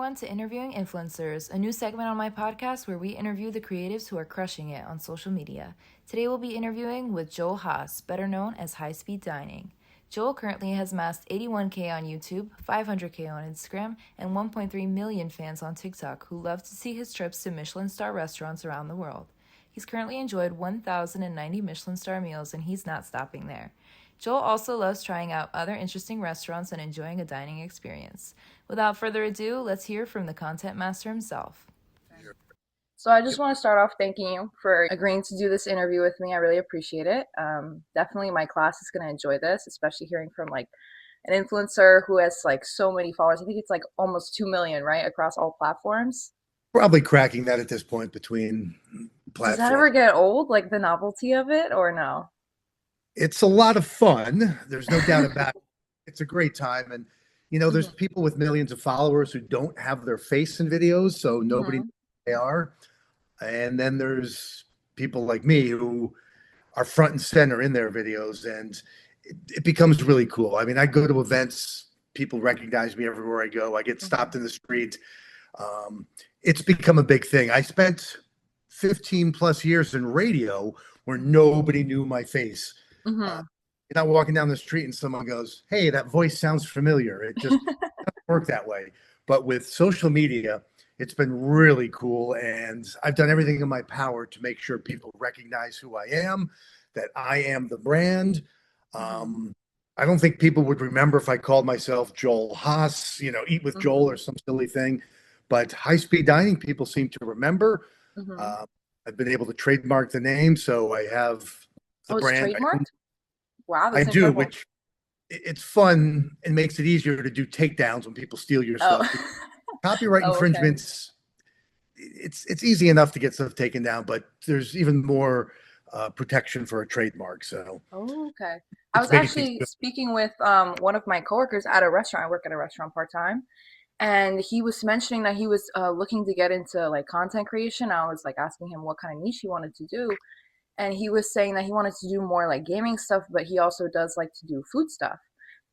everyone, to Interviewing Influencers, a new segment on my podcast where we interview the creatives who are crushing it on social media. Today we'll be interviewing with Joel Haas, better known as HighSpeedDining. Joel currently has amassed 81K on YouTube, 500K on Instagram, and 1.3 million fans on TikTok who love to see his trips to Michelin-star restaurants around the world. He's currently enjoyed 1,090 Michelin-star meals, and he's not stopping there. Joel also loves trying out other interesting restaurants and enjoying a dining experience. Without further ado, let's hear from the content master himself. So I just want to start off thanking you for agreeing to do this interview with me. I really appreciate it. Definitely my class is going to enjoy this, especially hearing from like an influencer who has like so many followers. I think it's like almost 2 million, right? Across all platforms. Probably cracking that at this point between platforms. Does that ever get old, like the novelty of it, or no? It's a lot of fun. There's no doubt about it. It's a great time. And, you know, there's people with millions of followers who don't have their face in videos, so nobody knows who they are. And then there's people like me who are front and center in their videos, and it becomes really cool. I mean, I go to events, people recognize me everywhere I go. I get stopped in the street. It's become a big thing. I spent 15 plus years in radio where nobody knew my face. You're not walking down the street and someone goes, "Hey, that voice sounds familiar." It just doesn't work that way. But with social media, it's been really cool. And I've done everything in my power to make sure people recognize who I am, that I am the brand. I don't think people would remember if I called myself Joel Haas, you know, Eat with Joel or some silly thing. But HighSpeedDining, people seem to remember. I've been able to trademark the name, so I have the brand. It's trademarked? Wow, I do, which it's fun and makes it easier to do takedowns when people steal your stuff. Copyright infringements, it's easy enough to get stuff taken down, but there's even more protection for a trademark. So I was actually speaking with one of my coworkers at a restaurant. I work at a restaurant part-time, and he was mentioning that he was looking to get into like content creation. I was like asking him what kind of niche he wanted to do, and he was saying that he wanted to do more like gaming stuff, but he also does like to do food stuff.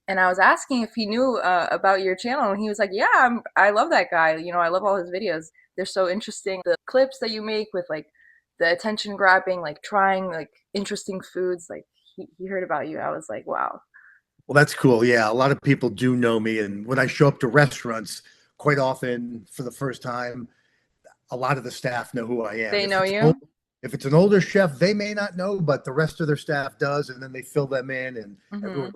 And I was asking if he knew about your channel, and he was like, "Yeah, I love that guy. You know, I love all his videos. They're so interesting. The clips that you make with like the attention grabbing, like trying like interesting foods. Like he heard about you." I was like, "Wow." Well, that's cool. Yeah, a lot of people do know me, and when I show up to restaurants, quite often for the first time, a lot of the staff know who I am. They know you. If it's an older chef, they may not know, but the rest of their staff does, and then they fill them in, and everyone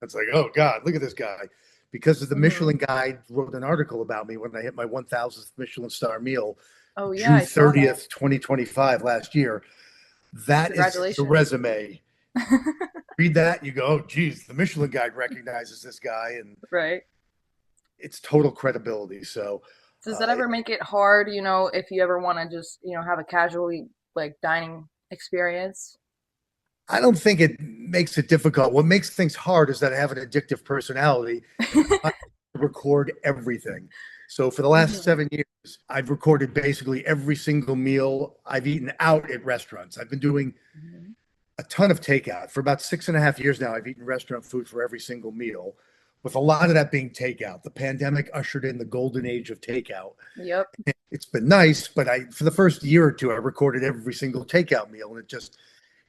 it's like, "Oh God, look at this guy!" Because of the Michelin Guide wrote an article about me when I hit my 1,000th Michelin-star meal, June 30th, 2025, last year. That is the resume. Read that, you go, "Oh, geez, the Michelin Guide recognizes this guy," and it's total credibility. So, does that ever make it hard? You know, if you ever want to just have a casually like dining experience? I don't think it makes it difficult. What makes things hard is that I have an addictive personality. I record everything. So for the last 7 years, I've recorded basically every single meal I've eaten out at restaurants. I've been doing a ton of takeout. For about 6.5 years now, I've eaten restaurant food for every single meal, with a lot of that being takeout. The pandemic ushered in the golden age of takeout. It's been nice, but for the first year or two, I recorded every single takeout meal, and it just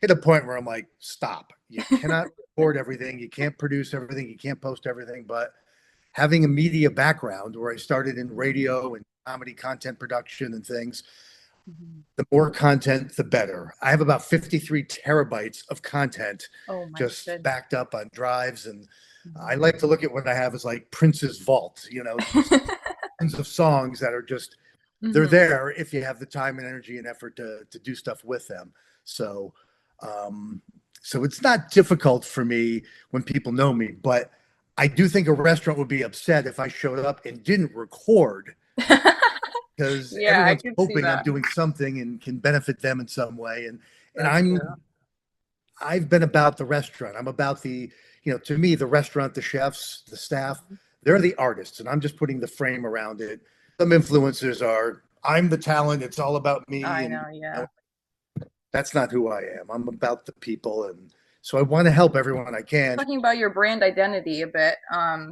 hit a point where I'm like, stop. You cannot record everything. You can't produce everything. You can't post everything. But having a media background where I started in radio and comedy content production and things, the more content, the better. I have about 53 terabytes of content just backed up on drives. And I like to look at what I have as like Prince's vault, you know, tons of songs that are just, they're there if you have the time and energy and effort to do stuff with them. So, so it's not difficult for me when people know me, but I do think a restaurant would be upset if I showed up and didn't record, because everyone's hoping I'm doing something and can benefit them in some way. And I've been about the restaurant. I'm about the, you know, to me, the restaurant, the chefs, the staff, they're the artists, and I'm just putting the frame around it. Some influencers are, I'm the talent. It's all about me. I know, yeah. You know, that's not who I am. I'm about the people. And So I want to help everyone I can. Talking about your brand identity a bit,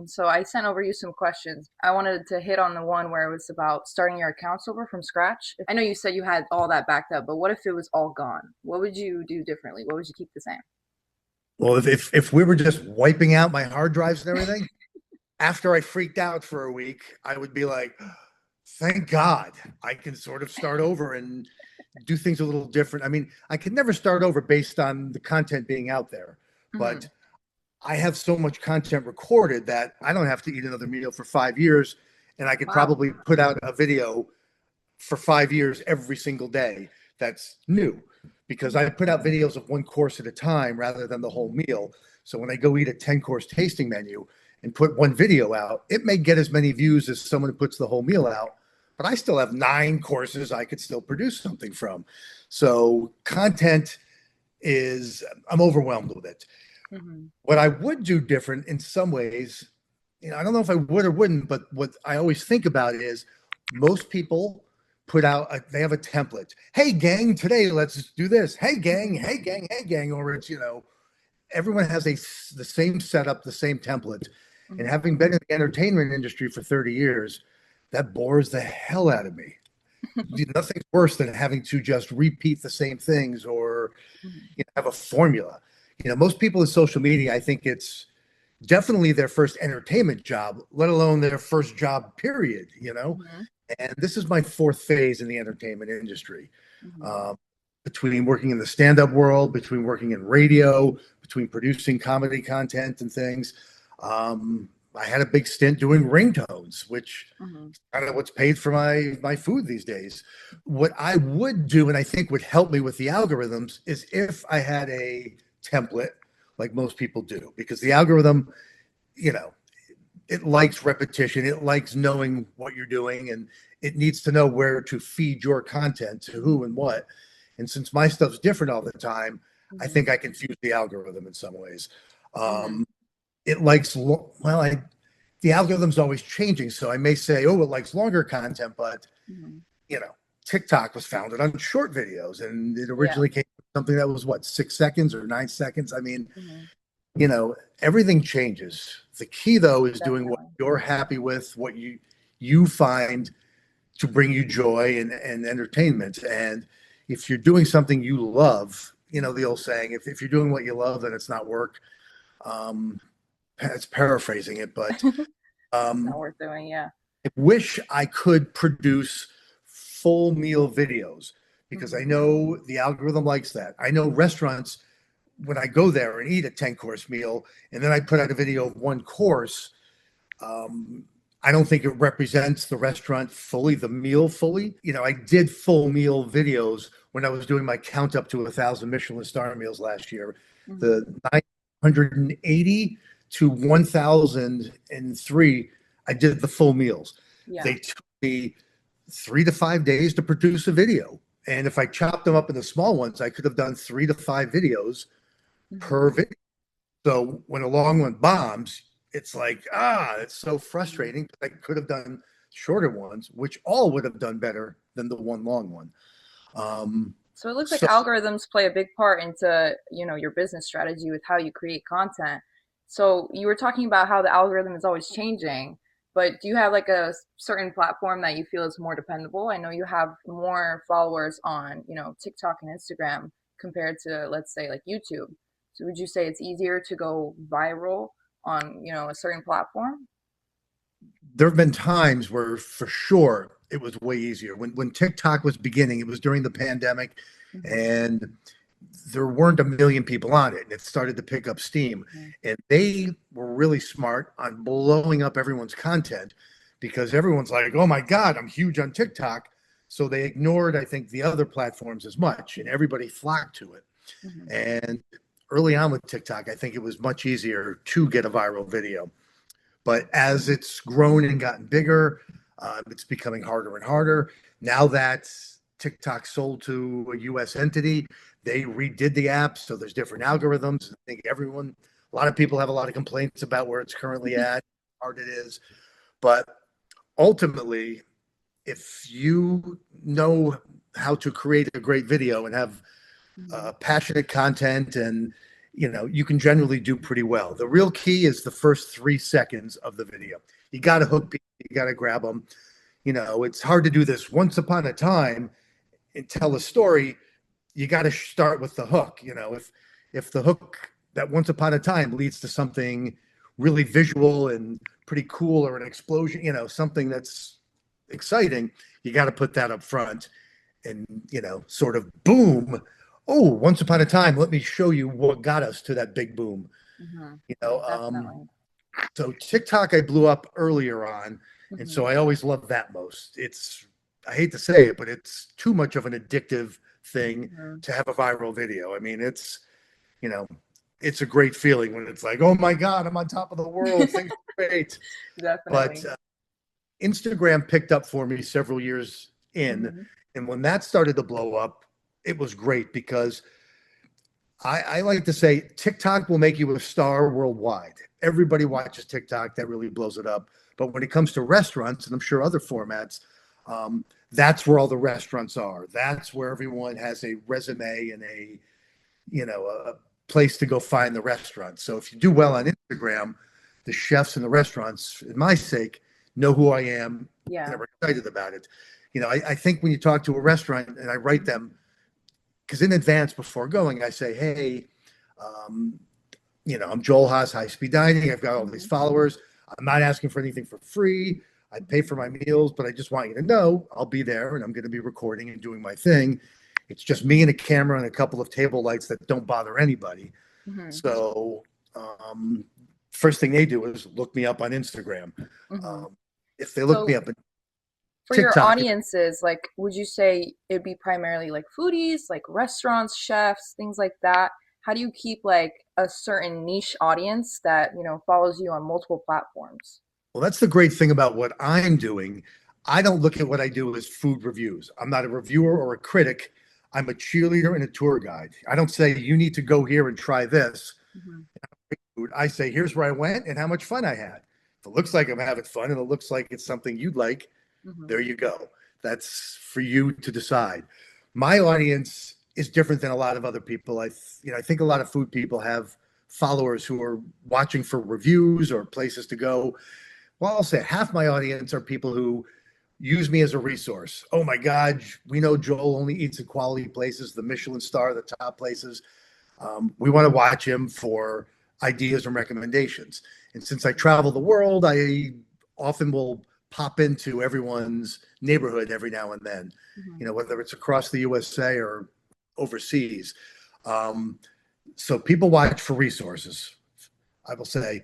so I sent over you some questions. I wanted to hit on the one where it was about starting your accounts over from scratch. I know you said you had all that backed up, but what if it was all gone? What would you do differently? What would you keep the same? Well, if we were just wiping out my hard drives and everything, after I freaked out for a week, I would be like, thank God I can sort of start over and do things a little different. I mean, I could never start over based on the content being out there, but Hmm. I have so much content recorded that I don't have to eat another meal for 5 years. And I could Wow. probably put out a video for 5 years every single day that's new because I put out videos of one course at a time rather than the whole meal. So when I go eat a 10-course tasting menu and put one video out, it may get as many views as someone who puts the whole meal out, but I still have 9 courses I could still produce something from. So content is, I'm overwhelmed with it. Hmm. What I would do different in some ways, I don't know if I would or wouldn't, but what I always think about is most people they have a template. Hey, gang, today let's do this. Hey, gang, Hmm. hey, gang, hey, gang, or it's, everyone has the same setup, the same template. And Hmm. having been in the entertainment industry for 30 years, that bores the hell out of me. Nothing's worse than having to just repeat the same things or have a formula. Most people in social media, I think it's definitely their first entertainment job, let alone their first job, period. Hmm. And this is my fourth phase in the entertainment industry. Hmm. Um, between working in the stand-up world, between working in radio, between producing comedy content and things. I had a big stint doing ringtones, which Hmm. is kind of what's paid for my food these days. What I would do, and I think would help me with the algorithms, is if I had a template like most people do, because the algorithm, you know, it likes repetition, it likes knowing what you're doing, and it needs to know where to feed your content to who and what. And since my stuff's different all the time, I Hmm. think I confuse the algorithm in some ways. Hmm. Um, it likes well, the algorithm's always changing, so I may say, oh, it likes longer content, but Hmm. you know, TikTok was founded on short videos, and it Yeah. originally came from something that was what, 6 seconds or 9 seconds. I mean, Hmm. everything changes. The key though is doing what Definitely. you're happy with, what you find to bring you joy and entertainment. And if you're doing something you love, the old saying, if you're doing what you love, then it's not work. Um, it's paraphrasing it, but It's not um, worth doing. Yeah. I wish I could produce full meal videos because I Hmm. know the algorithm likes that. I know restaurants, when I go there and eat a 10-course meal and then I put out a video of one course, um, I don't think it represents the restaurant fully, the meal fully. I did full meal videos when I was doing my count up to 1,000 Michelin-star meals last year. Hmm. The 980 to 1,003, I did the full meals. Yeah. They took me 3 to 5 days to produce a video. And if I chopped them up into small ones, I could have done 3 to 5 videos Hmm. per video. So when a long one bombs, it's like, it's so Hmm. frustrating. I could have done shorter ones, which all would have done better than the one long one. Um, So it looks like so algorithms play a big part into, your business strategy with how you create content. So you were talking about how the algorithm is always changing, but do you have like a certain platform that you feel is more dependable? I know you have more followers on, TikTok and Instagram compared to, let's say, like YouTube. So would you say it's easier to go viral on, a certain platform? there have been times where, for sure, it was way easier. When TikTok was beginning, it was during the pandemic, Hmm. and there weren't a million people on it, and it started to pick up steam. Hmm. And they were really smart on blowing up everyone's content because everyone's like, "Oh my God, I'm huge on TikTok." So they ignored, I think, the other platforms as much, and everybody flocked to it. Hmm. And early on with TikTok, I think it was much easier to get a viral video. But as it's grown and gotten bigger, it's becoming harder and harder. Now that TikTok sold to a US entity, they redid the app. So there's different algorithms. I think a lot of people have a lot of complaints about where it's currently at, how hard it is. But ultimately, if you know how to create a great video and have Hmm. passionate content and you can generally do pretty well. The real key is the first 3 seconds of the video. You got to hook people, you got to grab them. It's hard to do this once upon a time and tell a story. You got to start with the hook. If the hook that once upon a time leads to something really visual and pretty cool, or an explosion, something that's exciting, you got to put that up front and, sort of boom. Oh, once upon a time, let me show you what got us to that big boom. Mm-hmm. You know, Definitely. so TikTok I blew up earlier on, and Mm-hmm. so I always love that most. I hate to say it, but it's too much of an addictive thing Mm-hmm. to have a viral video. I mean, you know, it's a great feeling when it's like, oh my God, I'm on top of the world. Things are great. But Definitely. Instagram picked up for me several years in. Mm-hmm. And when that started to blow up, it was great because I like to say TikTok will make you a star worldwide. Everybody watches TikTok. That really blows it up. But when it comes to restaurants, and I'm sure other formats, that's where all the restaurants are. That's where everyone has a resume and a place to go find the restaurant. So if you do well on Instagram, the chefs and the restaurants, in my sake, know who I am Yeah. and are excited about it. I think when you talk to a restaurant and I write them, because in advance before going, I say, hey, um, I'm Joel Haas, High Speed Dining. I've got all these Mm-hmm. followers. I'm not asking for anything for free. I pay for my meals, but I just want you to know I'll be there and I'm going to be recording and doing my thing. It's just me and a camera and a couple of table lights that don't bother anybody. Mm-hmm. So, first thing they do is look me up on Instagram. Mm-hmm. If they look So me up on for your TikTok, audiences, like, would you say it'd be primarily like foodies, like restaurants, chefs, things like that? How do you keep like a certain niche audience that, follows you on multiple platforms? well, that's the great thing about what I'm doing. I don't look at what I do as food reviews. I'm not a reviewer or a critic. I'm a cheerleader and a tour guide. I don't say you need to go here and try this. Mm-hmm. I say here's where I went and how much fun I had. If it looks like I'm having fun and it looks like it's something you'd like, Mm-hmm. there you go. That's for you to decide. My audience is different than a lot of other people. I think a lot of food people have followers who are watching for reviews or places to go. Well, I'll say half my audience are people who use me as a resource. Oh my God, we know Joel only eats at quality places, the Michelin-star, the top places. We want to watch him for ideas and recommendations. And since I travel the world, I often will pop into everyone's neighborhood every now and then, Mm-hmm. whether it's across the USA or overseas. Um, so people watch for resources. I will say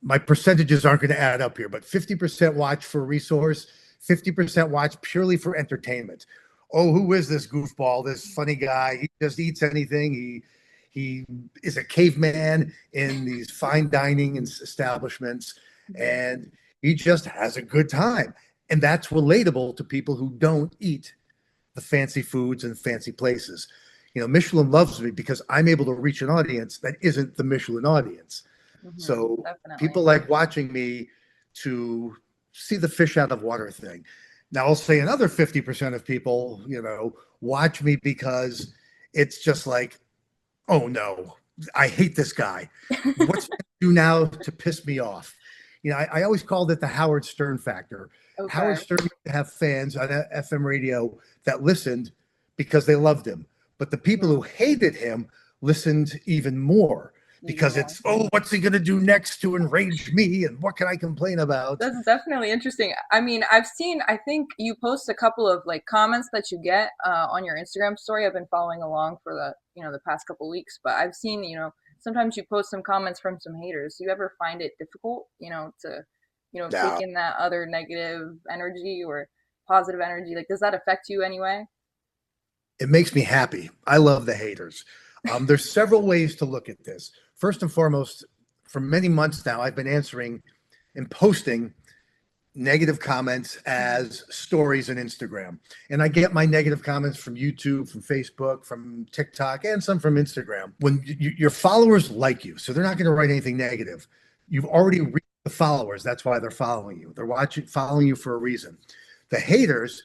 my percentages aren't going to add up here, but 50% watch for a resource, 50% watch purely for entertainment. Oh, who is this goofball, this funny guy? He just eats anything. He is a caveman in these fine dining establishments, Mm-hmm. and he just has a good time. And that's relatable to people who don't eat the fancy foods and fancy places. Michelin loves me because I'm able to reach an audience that isn't the Michelin audience. Mm-hmm. So Definitely. people like watching me to see the fish out of water thing. Now I'll say another 50% of people, watch me because it's just like, oh no, I hate this guy. What's he do now to piss me off? I always called it the Howard Stern factor. Okay. Howard Stern used to have fans on FM radio that listened because they loved him. But the people Mm-hmm. who hated him listened even more Even because more. it's, oh, what's he going to do next to enrage me? And what can I complain about? That's definitely interesting. I mean, I think you post a couple of like comments that you get on your Instagram story. I've been following along for the past couple weeks, but I've seen, sometimes you post some comments from some haters. Do you ever find it difficult, to, take Now, in that other negative energy or positive energy? Like, does that affect you anyway? it makes me happy. I love the haters. There's several ways to look at this. First and foremost, for many months now, I've been answering and posting negative comments Mm-hmm. as stories on Instagram. And I get my negative comments from YouTube, from Facebook, from TikTok, and some from Instagram. When your followers like you, so they're not going to write anything negative. You've already reached the followers. That's why they're following you. They're following you for a reason. The haters,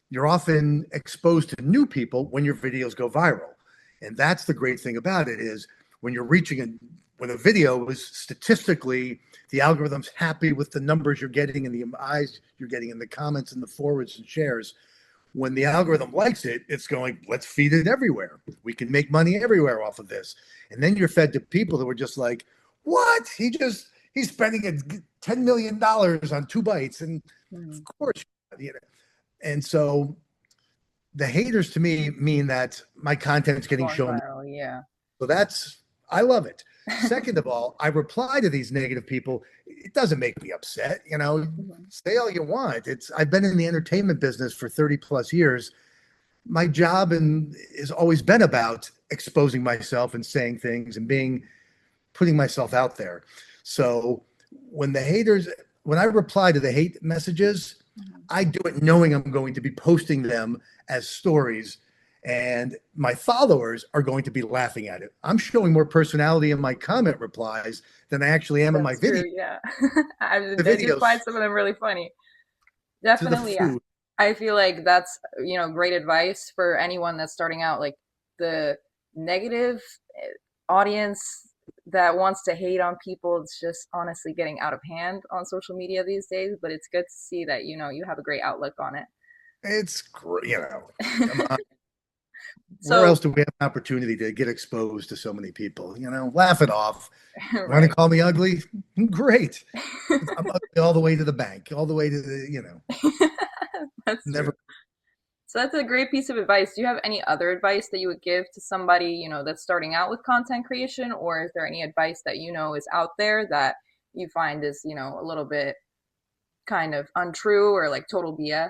you're often exposed to new people when your videos go viral. And that's the great thing about it is when you're reaching when a video is statistically, the algorithm's happy with the numbers you're getting and the eyes you're getting in the comments and the forwards and shares. When the algorithm likes it, it's going, let's feed it everywhere. We can make money everywhere off of this. And then you're fed to people who are just like, what? He's spending $10 million on 2 bites. And of course, you know. And so the haters to me mean that my content's getting Going shown. viral, yeah. So I love it. Second of all, I reply to these negative people. It doesn't make me upset. Say all you want. I've been in the entertainment business for 30 plus years. My job has always been about exposing myself and saying things and putting myself out there. So when I reply to the hate messages, I do it knowing I'm going to be posting them as stories, and my followers are going to be laughing at it. I'm showing more personality in my comment replies than I actually am in my video. True, yeah. I just find some of them really funny. Definitely, yeah. I feel like that's, great advice for anyone that's starting out. Like the negative audience that wants to hate on people, it's just honestly getting out of hand on social media these days. But it's good to see that, you have a great outlook on it. It's great, come on. Where else do we have an opportunity to get exposed to so many people? Laugh it off. Right. Want to call me ugly? Great. I'm ugly all the way to the bank, all the way to the, That's never. True. So that's a great piece of advice. Do you have any other advice that you would give to somebody, that's starting out with content creation? Or is there any advice that is out there that you find is, a little bit kind of untrue or like total BS?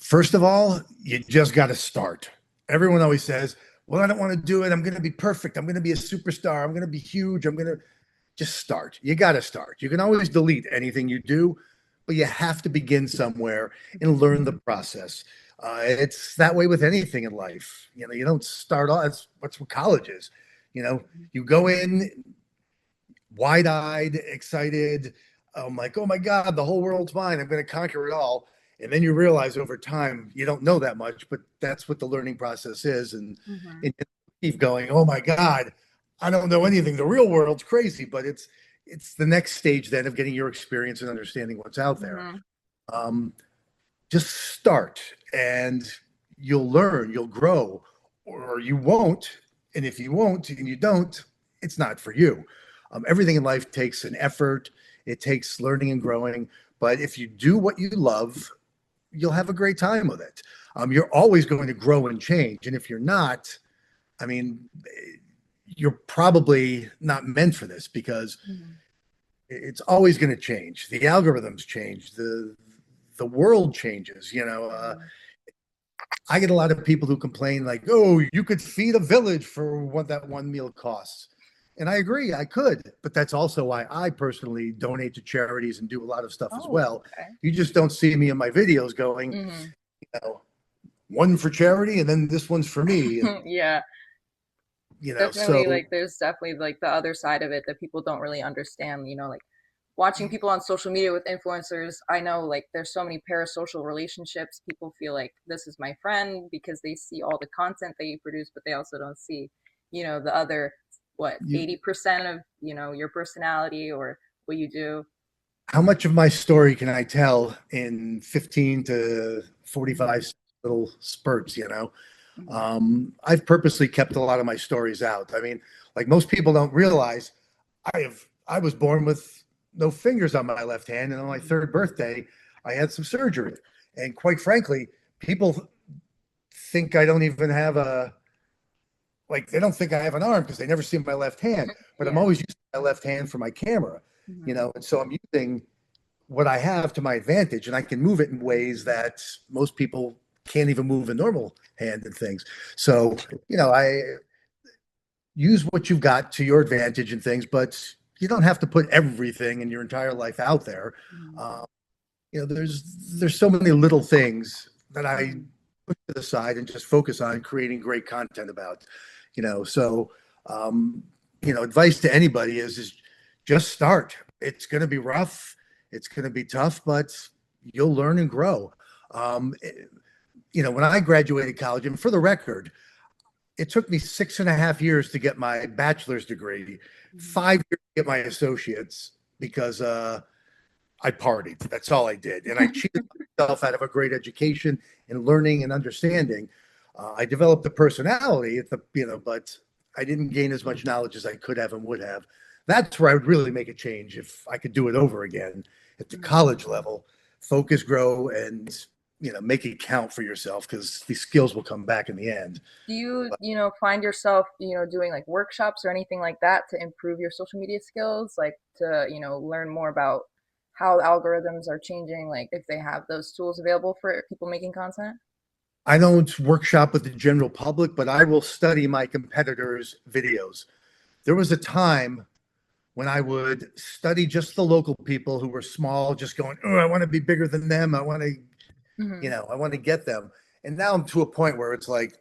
First of all, you just got to start. Everyone always says, well, I don't want to do it. I'm going to be perfect. I'm going to be a superstar. I'm going to be huge. I'm going to just start. You got to start. You can always delete anything you do, but you have to begin somewhere and learn the process. It's that way with anything in life. You don't start off. That's what college is. You go in wide-eyed, excited. I'm like, oh my God, the whole world's mine. I'm going to conquer it all. And then you realize over time, you don't know that much, but that's what the learning process is. And you keep going, oh my God, I don't know anything. The real world's crazy, but it's the next stage then of getting your experience and understanding what's out there. Just start and you'll learn, you'll grow, or you won't. And if you won't and you don't, it's not for you. Everything in life takes an effort. It takes learning and growing. But if you do what you love, you'll have a great time with it. You're always going to grow and change. And if you're not, I mean, you're probably not meant for this because it's always going to change. The algorithms change. The world changes. I get a lot of people who complain like, oh, you could feed a village for what that one meal costs. And I agree, I could, but that's also why I personally donate to charities and do a lot of stuff as well. Okay. You just don't see me in my videos going, one for charity and then this one's for me. Yeah. Definitely, like there's definitely like the other side of it that people don't really understand, like watching people on social media with influencers. I know like there's so many parasocial relationships. People feel like this is my friend because they see all the content that you produce, but they also don't see, the other 80% of your personality or what you do. How much of my story can I tell in 15 to 45 little spurts? I've purposely kept a lot of my stories out. I mean, like most people don't realize, I was born with no fingers on my left hand, and on my third birthday I had some surgery. And quite frankly, people think I don't even have they don't think I have an arm because they never see my left hand, but I'm always using my left hand for my camera, and so I'm using what I have to my advantage, and I can move it in ways that most people can't even move a normal hand and things. So, I use what you've got to your advantage and things, but you don't have to put everything in your entire life out there. There's so many little things that I put to the side and just focus on creating great content about. Advice to anybody is just start. It's going to be rough. It's going to be tough, but you'll learn and grow. When I graduated college, and for the record, it took me 6.5 years to get my bachelor's degree, Mhm. 5 years to get my associates because I partied. That's all I did. And I cheated myself out of a great education and learning and understanding. I developed a personality at but I didn't gain as much knowledge as I could have and would have. That's where I would really make a change if I could do it over again at the Mhm. college level. Focus, grow, and make it count for yourself because these skills will come back in the end. Do you, But find yourself, doing like workshops or anything like that to improve your social media skills, like to, learn more about how algorithms are changing, like if they have those tools available for people making content? I don't workshop with the general public, but I will study my competitors' videos. There was a time when I would study just the local people who were small, just going, oh, I want to be bigger than them. Hmm. I want to get them. And now I'm to a point where it's like,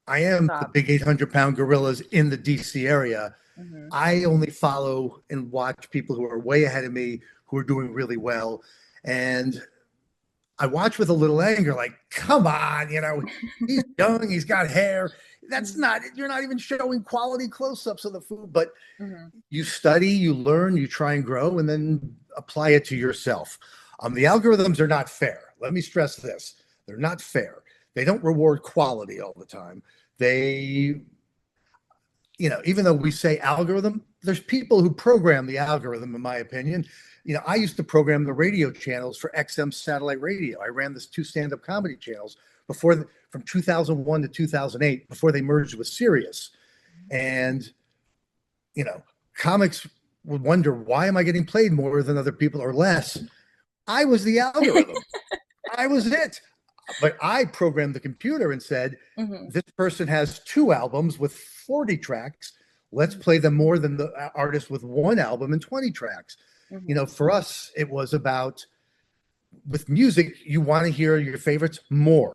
I am the Stop. big 800-pound gorillas in the DC area. Hmm. I only follow and watch people who are way ahead of me, who are doing really well. And I watch with a little anger, like, come on, he's young, he's got hair. That's Hmm. not, you're not even showing quality close ups of the food. But Hmm. you study, you learn, you try and grow, and then apply it to yourself. The algorithms are not fair. Let me stress this: they're not fair. They don't reward quality all the time. They, even though we say algorithm, there's people who program the algorithm, in my opinion. I used to program the radio channels for XM satellite radio. I ran this two stand-up comedy channels from 2001 to 2008, before they merged with Sirius. And you know, comics would wonder, why am I getting played more than other people or less? I was the algorithm. I was it. But I programmed the computer and said, Hmm. this person has two albums with 40 tracks. Let's play them more than the artist with one album and 20 tracks. Hmm. For us, it was about, with music, you want to hear your favorites more.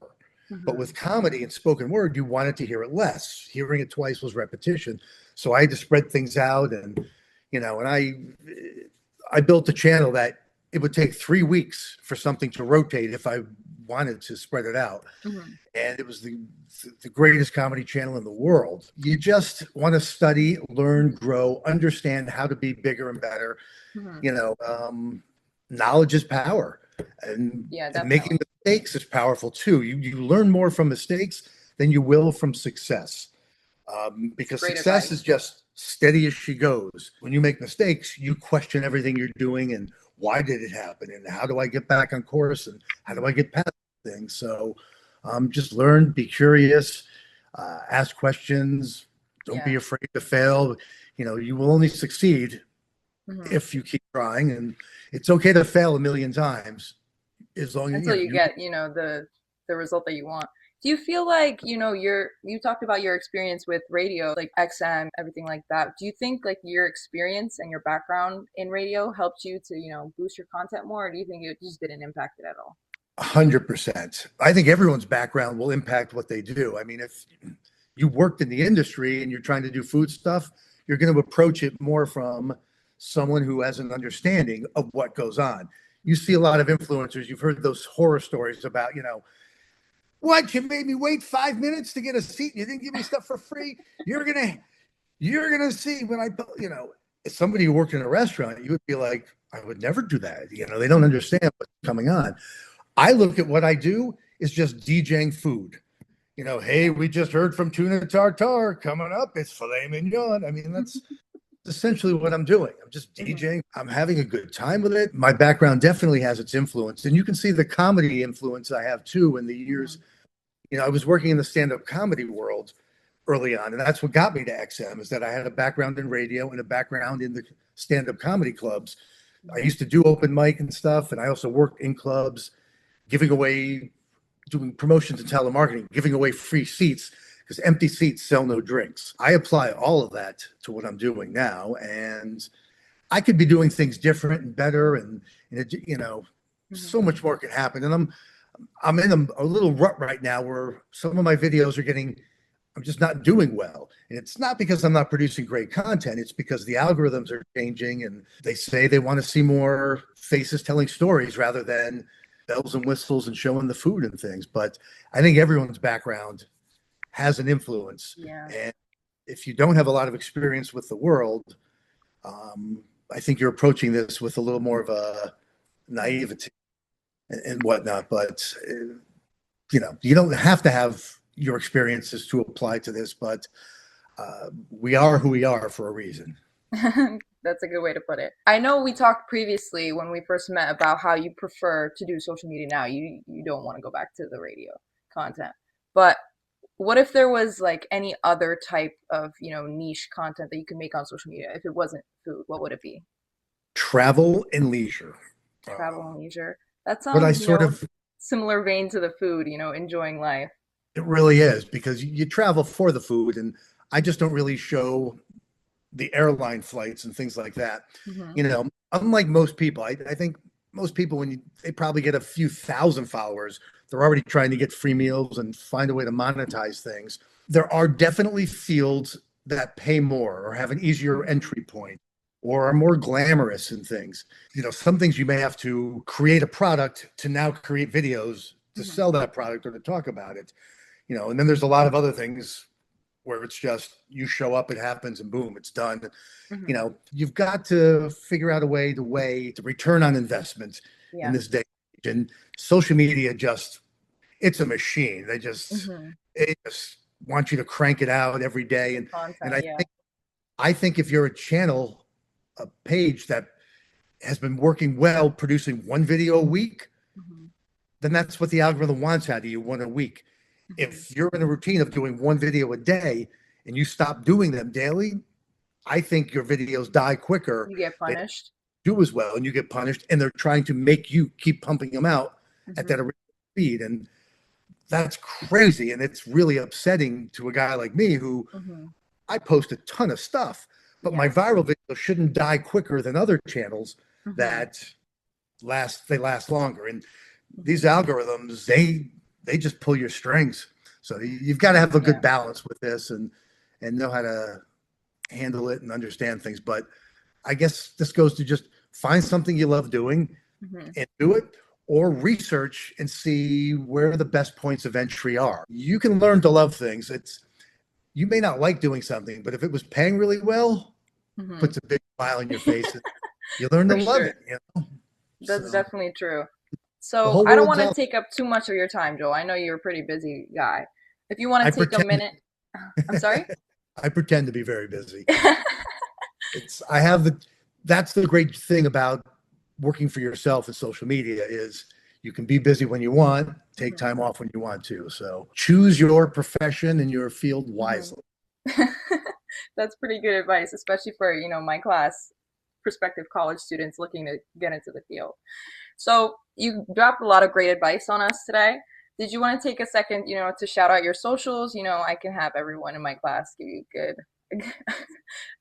But Hmm. with comedy and spoken word, you wanted to hear it less. Hearing it twice was repetition. So I had to spread things out, and I built a channel that it would take 3 weeks for something to rotate if I wanted to spread it out. Hmm. And it was the greatest comedy channel in the world. You just want to study, learn, grow, understand how to be bigger and better. Hmm. You know, um, Knowledge is power, and Yeah, making definitely. mistakes is powerful too. You learn more from mistakes than you will from success, It's because great success is advice. just steady as she goes. When you make mistakes, you question everything you're doing and why did it happen and how do I get back on course and how do I Hmm. get past things. So just learn, be curious, ask questions. Don't be Yeah. afraid to fail. You will only succeed Hmm. if you keep trying, and it's okay to fail a million times as long as Until you you. get, the result that you want. Do you feel like, you talked about your experience with radio, like XM, everything like that. Do you think like your experience and your background in radio helped you to, boost your content more, or do you think it just didn't impact it at all? 100%. I think everyone's background will impact what they do. I mean, if you worked in the industry and you're trying to do food stuff, you're going to approach it more from someone who has an understanding of what goes on. You see a lot of influencers, you've heard those horror stories about, what, you made me wait 5 minutes to get a seat and you didn't give me stuff for free. You're gonna see when as somebody who worked in a restaurant, you would be like, I would never do that. They don't understand what's coming on. I look at what I do is just DJing food. Hey, we just heard from Tuna Tartar coming up. It's filet mignon. I mean, that's essentially what I'm doing. I'm just Hmm. DJing. I'm having a good time with it. My background definitely has its influence. And you can see the comedy influence I have too in the years. Hmm. I was working in the stand-up comedy world early on, and that's what got me to XM, is that I had a background in radio and a background in the stand-up comedy clubs. I Hmm. used to do open mic and stuff, and I also worked in clubs, giving away, doing promotions and telemarketing, giving away free seats because empty seats sell no drinks. I apply all of that to what I'm doing now, and I could be doing things different and better, and Hmm. so much more could happen. And I'm in a little rut right now where some of my videos are getting, I'm just not doing well. And it's not because I'm not producing great content. It's because the algorithms are changing and they say they want to see more faces telling stories rather than bells and whistles and showing the food and things. But I think everyone's background has an influence. Yeah. And if you don't have a lot of experience with the world, I think you're approaching this with a little more of a naivety and whatnot. But you don't have to have your experiences to apply to this, but we are who we are for a reason. That's a good way to put it. I know we talked previously when we first met about how you prefer to do social media now. You don't want to go back to the radio content. But what if there was like any other type of, niche content that you could make on social media if it wasn't food? What would it be? Travel and leisure. Travel and leisure. That But I sounds, sort of, similar vein to the food, enjoying life. it really is because you travel for the food, and I just don't really show the airline flights and things like that. Hmm. Unlike most people, I think most people, they probably get a few thousand followers, they're already trying to get free meals and find a way to monetize things. There are definitely fields that pay more or have an easier entry point or are more glamorous in things. Some things you may have to create a product to now create videos to Hmm. sell that product or to talk about it. And then there's a lot of other things where it's just you show up, it happens, and boom, it's done. Hmm. You've got to figure out a way to weigh the return on investment in Yeah. this day. And social media it's a machine. Hmm. They just want you to crank it out every day. And Content, yeah. I think if you're a channel, a page that has been working well, producing one video a week, Hmm. then that's what the algorithm wants out of you, one a week. Hmm. If you're in a routine of doing one video a day and you stop doing them daily, I think your videos die quicker. You get They don't punished. do as well and you get punished, and they're trying to make you keep pumping them out at that Hmm. original speed. And that's crazy. And it's really upsetting to a guy like me who Hmm. I post a ton of stuff, but my Yeah. viral videos shouldn't die quicker than other channels Hmm. that last longer. And these Hmm. algorithms, they just pull your strings. So you've got to have a good Yeah. balance with this and know how to handle it and understand things. But I guess this goes to just find something you love doing Hmm. and do it, or research and see where the best points of entry are. You can learn to love things. You may not like doing something, but if it was paying really well, Hmm. puts a big smile on your face. You learn to For love sure. it. That's So definitely true. the So whole I don't world's want to out. take up too much of your time, Joel. I know you're a pretty busy guy. If you want I to take a pretend minute, I'm sorry? I pretend to be very busy. I have that's the great thing about working for yourself in social media is you can be busy when you want, take Hmm. time off when you want to. So choose your profession and your field Hmm. wisely. That's pretty good advice, especially for, my class, prospective college students looking to get into the field. So you dropped a lot of great advice on us today. Did you want to take a second, to shout out your socials? I can have everyone in my class give you good.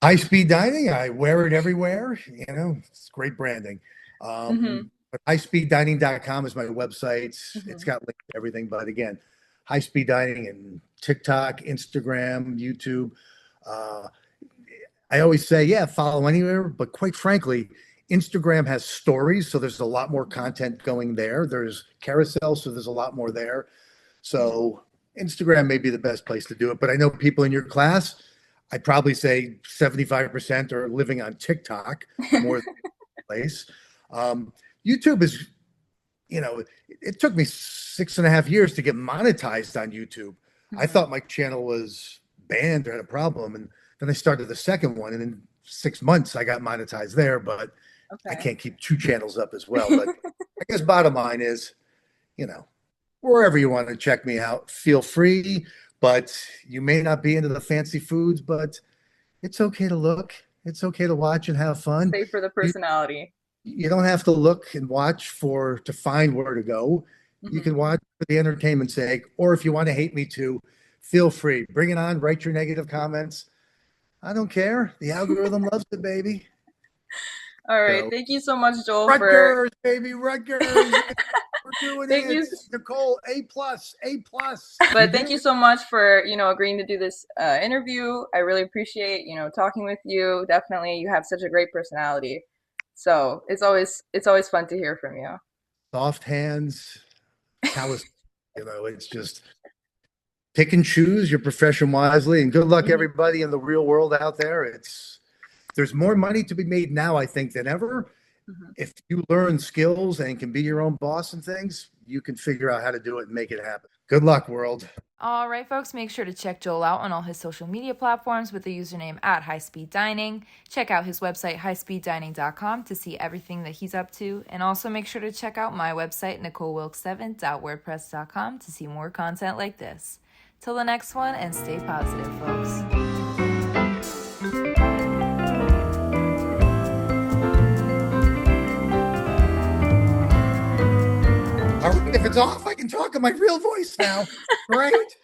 High speed dining, I wear it everywhere. It's great branding. Hmm. But highspeeddining.com is my website. It's Hmm. got links to everything. But again, high speed dining and TikTok, Instagram, YouTube. Uh, I always say, yeah, follow anywhere. But quite frankly, Instagram has stories. So there's a lot more content going there. There's carousel. So there's a lot more there. So Instagram may be the best place to do it. But I know people in your class, I'd probably say 75% are living on TikTok more than any place. YouTube is, it took me 6.5 years to get monetized on YouTube. I Hmm. thought my channel was banned or had a problem. And then I started the second one. And in 6 months, I got monetized there. But I Okay. can't keep two channels up as well. But I guess bottom line is, you know, wherever you want to check me out, feel free. But you may not be into the fancy foods, but it's okay to look. It's okay to watch and have fun. Stay for the You personality. you don't have to look and watch to find where to go. You Hmm. can watch for the entertainment's sake, or if you want to hate me too, feel free. Bring it on. Write your negative comments. I don't care. The algorithm loves it, baby. All right. So Thank you so much, Joel, for Rutgers, baby, Rutgers. We're doing thank it. you. Nicole, A plus, A plus. You But thank did you it. so much for, agreeing to do this interview. I really appreciate, talking with you. Definitely, you have such a great personality. So it's always fun to hear from you. Soft hands, callous. It's just pick and choose your profession wisely, and good luck everybody in the real world out there. There's more money to be made now, I think, than ever. If you learn skills and can be your own boss and things, you can figure out how to do it and make it happen. Good luck, world. All right, folks, make sure to check Joel out on all his social media platforms with the username @HighSpeedDining. Check out his website, HighSpeedDining.com, to see everything that he's up to. And also make sure to check out my website, NicoleWilkes7.wordpress.com, to see more content like this. Till the next one, and stay positive, folks. All right, if it's off, I can talk in my real voice now. Right?